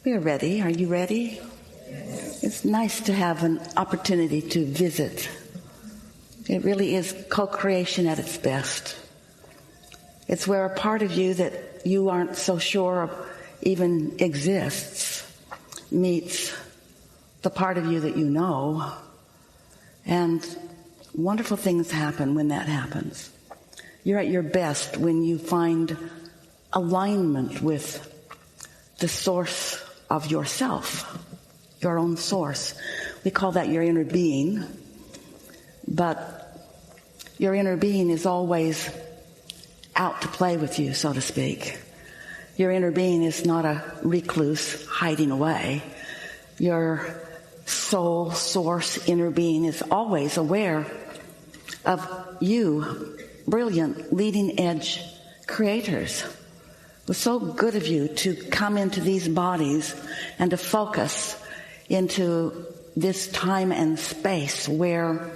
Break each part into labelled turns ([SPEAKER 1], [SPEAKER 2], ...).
[SPEAKER 1] We're ready. Are you ready? It's nice to have an opportunity to visit. It really is co-creation at its best. It's where a part of you that you aren't so sure even exists meets the part of you that you know. And wonderful things happen when that happens. You're at your best when you find alignment with the source of yourself, your own source. We call that your inner being, but your inner being is always out to play with you, so to speak. Your inner being is not a recluse hiding away. Your soul, source, inner being is always aware of you, brilliant, leading-edge creators. It was so good of you to come into these bodies and to focus into this time and space where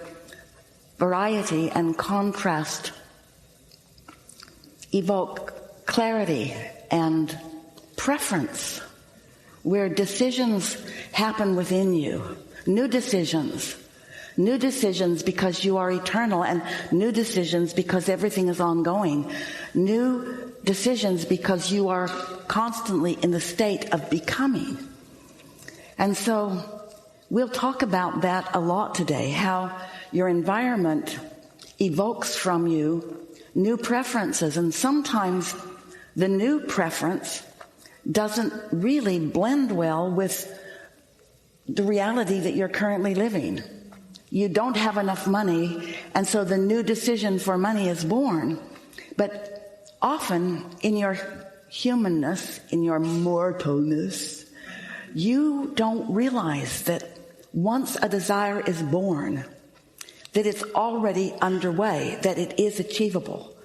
[SPEAKER 1] variety and contrast evoke clarity and preference, where decisions happen within you, new decisions because you are eternal, and new decisions because everything is ongoing, new decisions because you are constantly in the state of becoming. And so we'll talk about that a lot today, how your environment evokes from you new preferences, and sometimes the new preference doesn't really blend well with the reality that you're currently living. You don't have enough money, and so the new decision for money is born. But often in your humanness, in your mortalness, you don't realize that once a desire is born, that it's already underway, that it is achievable,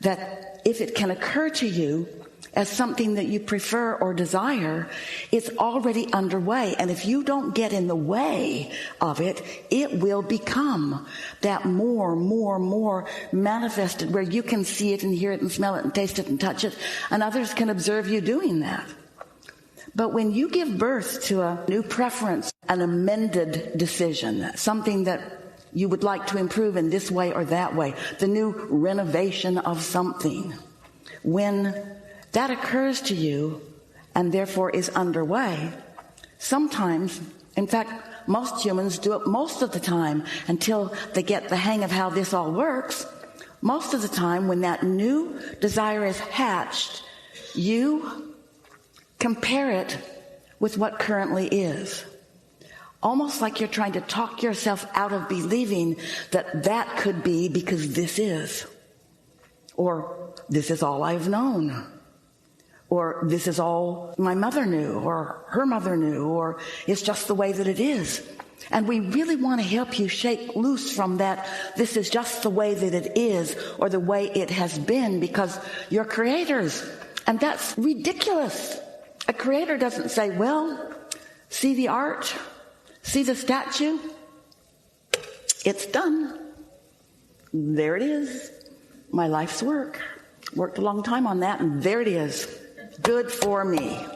[SPEAKER 1] that if it can occur to you as something that you prefer or desire, it's already underway. And if you don't get in the way of it, it will become that more manifested, where you can see it and hear it and smell it and taste it and touch it, and others can observe you doing that. But when you give birth to a new preference, an amended decision, something that you would like to improve in this way or that way, the new renovation of something, when that occurs to you and therefore is underway, sometimes, in fact, most humans do it most of the time until they get the hang of how this all works. Most of the time, when that new desire is hatched, you compare it with what currently is. Almost like you're trying to talk yourself out of believing that that could be because this is. Or this is all I've known. Or this is all my mother knew, or her mother knew, or it's just the way that it is. And we really want to help you shake loose from that, this is just the way that it is, or the way it has been, because you're creators. And that's ridiculous. A creator doesn't say, well, see the art, see the statue, it's done. There it is. My life's work. Worked a long time on that, and there it is. Good for me.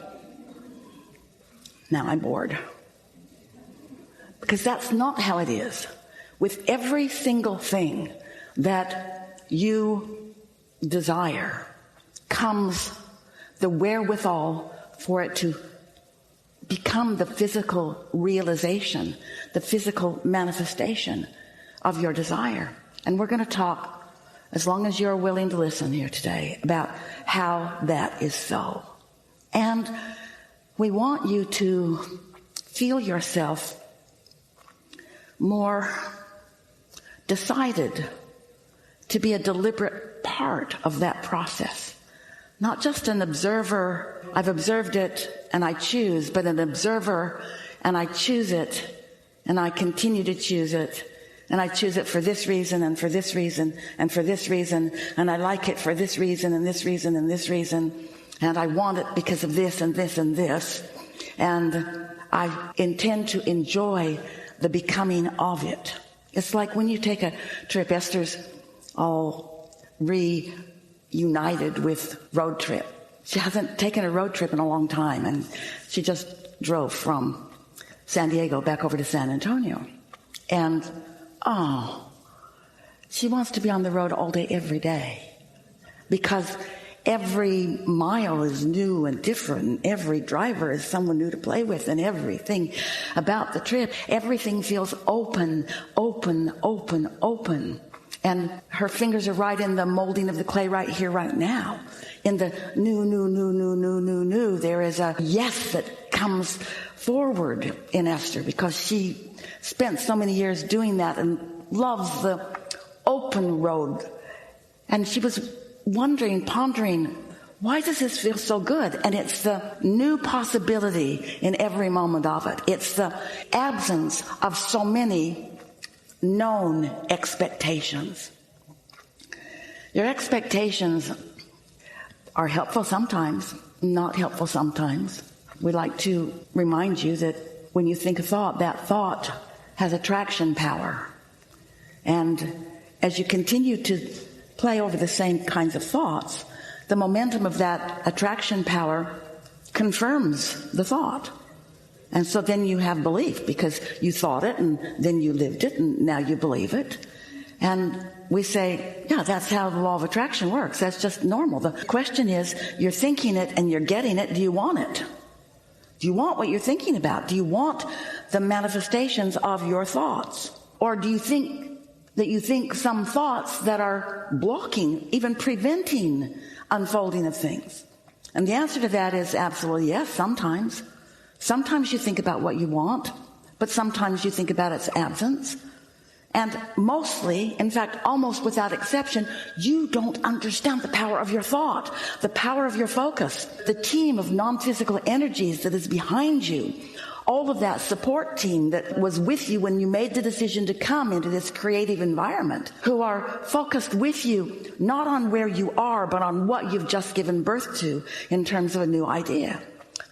[SPEAKER 1] Now I'm bored. Because that's not how it is. With every single thing that you desire comes the wherewithal for it to become the physical realization, the physical manifestation of your desire. And we're going to talk, as long as you're willing to listen here today, about how that is so. And we want you to feel yourself more decided to be a deliberate part of that process. Not just an observer, I've observed it and I choose, but an observer and I choose it and I continue to choose it. And I choose it for this reason and for this reason and for this reason. And I like it for this reason and this reason and this reason. And I want it because of this and this and this. And I intend to enjoy the becoming of it. It's like when you take a trip, Esther's all reunited with road trip. She hasn't taken a road trip in a long time, and she just drove from San Diego back over to San Antonio. And, she wants to be on the road all day, every day. Because every mile is new and different, and every driver is someone new to play with, and everything about the trip, everything feels open, open, open, open. And her fingers are right in the molding of the clay right here, right now. In the new, there is a yes that comes forward in Esther, because she spent so many years doing that and loves the open road. And she was wondering, pondering, why does this feel so good? And it's the new possibility in every moment of it. It's the absence of so many known expectations. Your expectations are helpful sometimes, not helpful sometimes. We like to remind you that when you think a thought, that thought has attraction power. And as you continue to play over the same kinds of thoughts, the momentum of that attraction power confirms the thought. And so then you have belief, because you thought it and then you lived it and now you believe it. And we say, yeah, that's how the law of attraction works. That's just normal. The question is, you're thinking it and you're getting it. Do you want it? Do you want what you're thinking about? Do you want the manifestations of your thoughts? Or do you think that you think some thoughts that are blocking, even preventing unfolding of things? And the answer to that is absolutely yes, sometimes. Sometimes you think about what you want, but sometimes you think about its absence. And mostly, in fact, almost without exception, you don't understand the power of your thought, the power of your focus, the team of non-physical energies that is behind you, all of that support team that was with you when you made the decision to come into this creative environment, who are focused with you, not on where you are, but on what you've just given birth to in terms of a new idea.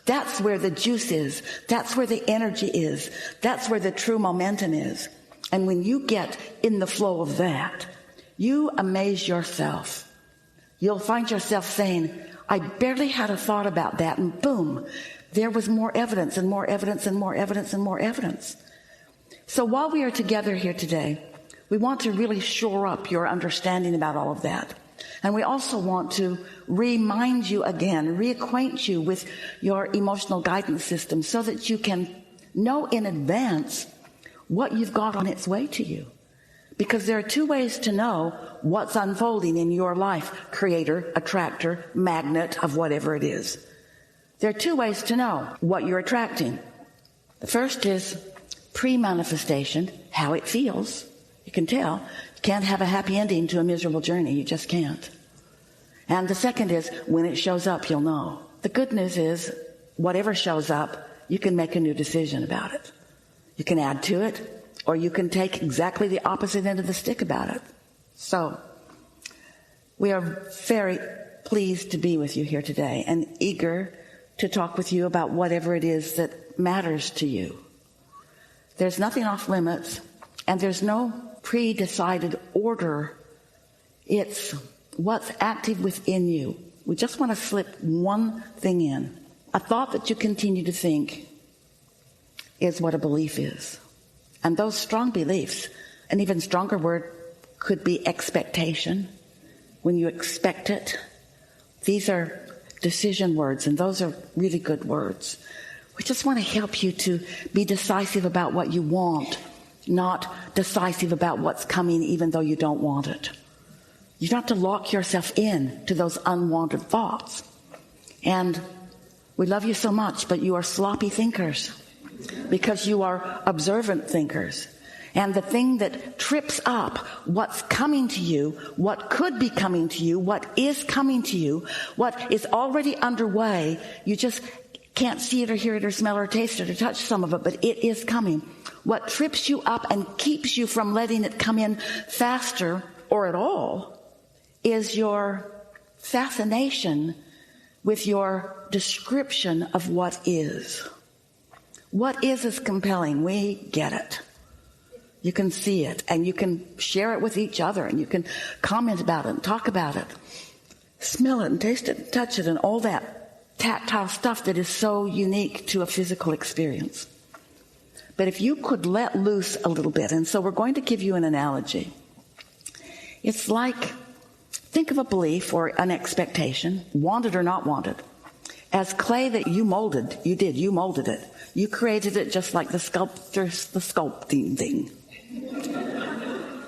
[SPEAKER 1] That's where the juice is. That's where the energy is. That's where the true momentum is. And when you get in the flow of that, you amaze yourself. You'll find yourself saying, I barely had a thought about that, and boom, there was more evidence and more evidence and more evidence and more evidence. So while we are together here today, we want to really shore up your understanding about all of that. And we also want to remind you again, reacquaint you with your emotional guidance system so that you can know in advance what you've got on its way to you. Because there are two ways to know what's unfolding in your life, creator, attractor, magnet of whatever it is. There are two ways to know what you're attracting. The first is pre-manifestation, how it feels. You can tell. You can't have a happy ending to a miserable journey. You just can't. And the second is when it shows up, you'll know. The good news is whatever shows up, you can make a new decision about it. You can add to it, or you can take exactly the opposite end of the stick about it. So we are very pleased to be with you here today and eager to talk with you about whatever it is that matters to you. There's nothing off limits, and there's no pre-decided order. It's what's active within you. We just want to slip one thing in. A thought that you continue to think is what a belief is. And those strong beliefs, an even stronger word could be expectation. When you expect it, these are decision words, and those are really good words. We just want to help you to be decisive about what you want, not decisive about what's coming even though you don't want it. You don't have to lock yourself in to those unwanted thoughts. And we love you so much, but you are sloppy thinkers because you are observant thinkers. And the thing that trips up what's coming to you, what could be coming to you, what is coming to you, what is already underway, you just can't see it or hear it or smell it or taste it or touch some of it, but it is coming. What trips you up and keeps you from letting it come in faster or at all is your fascination with your description of what is. What is compelling. We get it. You can see it, and you can share it with each other, and you can comment about it and talk about it. smell it and taste it and touch it and all that tactile stuff that is so unique to a physical experience. But if you could let loose a little bit, and so we're going to give you an analogy. It's like, think of a belief or an expectation, wanted or not wanted, as clay that you molded. You molded it. You created it just like the sculpting thing.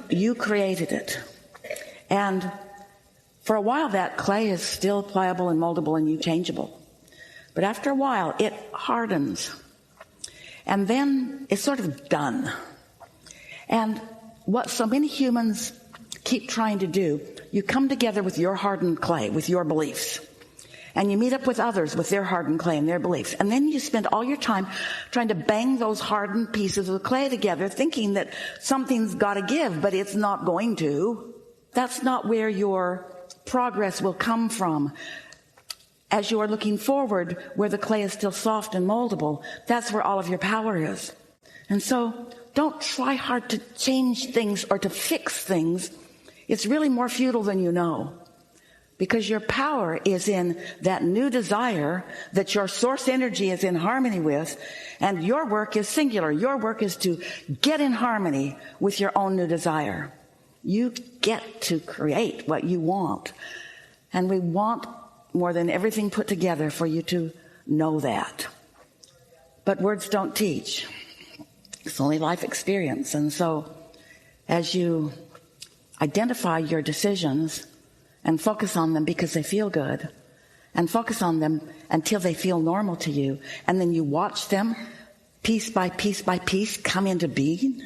[SPEAKER 1] You created it. And for a while, that clay is still pliable and moldable and changeable. But after a while, it hardens. And then it's sort of done. And what so many humans keep trying to do, you come together with your hardened clay, with your beliefs. And you meet up with others with their hardened clay and their beliefs. And then you spend all your time trying to bang those hardened pieces of clay together, thinking that something's got to give, but it's not going to. That's not where your progress will come from. As you are looking forward, where the clay is still soft and moldable, that's where all of your power is. And so don't try hard to change things or to fix things. It's really more futile than you know. Because your power is in that new desire that your source energy is in harmony with, and your work is singular. Your work is to get in harmony with your own new desire. You get to create what you want. And we want more than everything put together for you to know that. But words don't teach. It's only life experience. And so as you identify your decisions and focus on them because they feel good, and focus on them until they feel normal to you, and then you watch them piece by piece by piece come into being.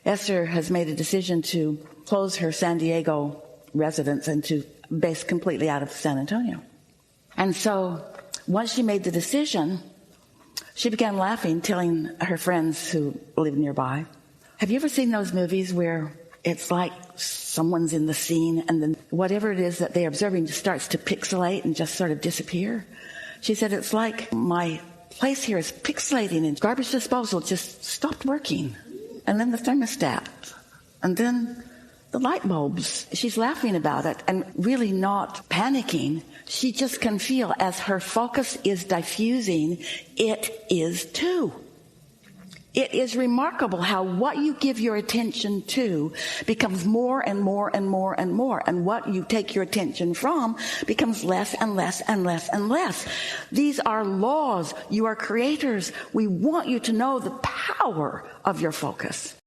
[SPEAKER 1] Esther has made a decision to close her San Diego residence and to base completely out of San Antonio. And so once she made the decision, she began laughing, telling her friends who live nearby, have you ever seen those movies where it's like someone's in the scene and then whatever it is that they're observing just starts to pixelate and just sort of disappear? She said, it's like my place here is pixelating and garbage disposal just stopped working. And then the thermostat. And then the light bulbs. She's laughing about it and really not panicking. She just can feel as her focus is diffusing, it is too. It is remarkable how what you give your attention to becomes more and more and more and more. And what you take your attention from becomes less and less and less and less. These are laws. You are creators. We want you to know the power of your focus.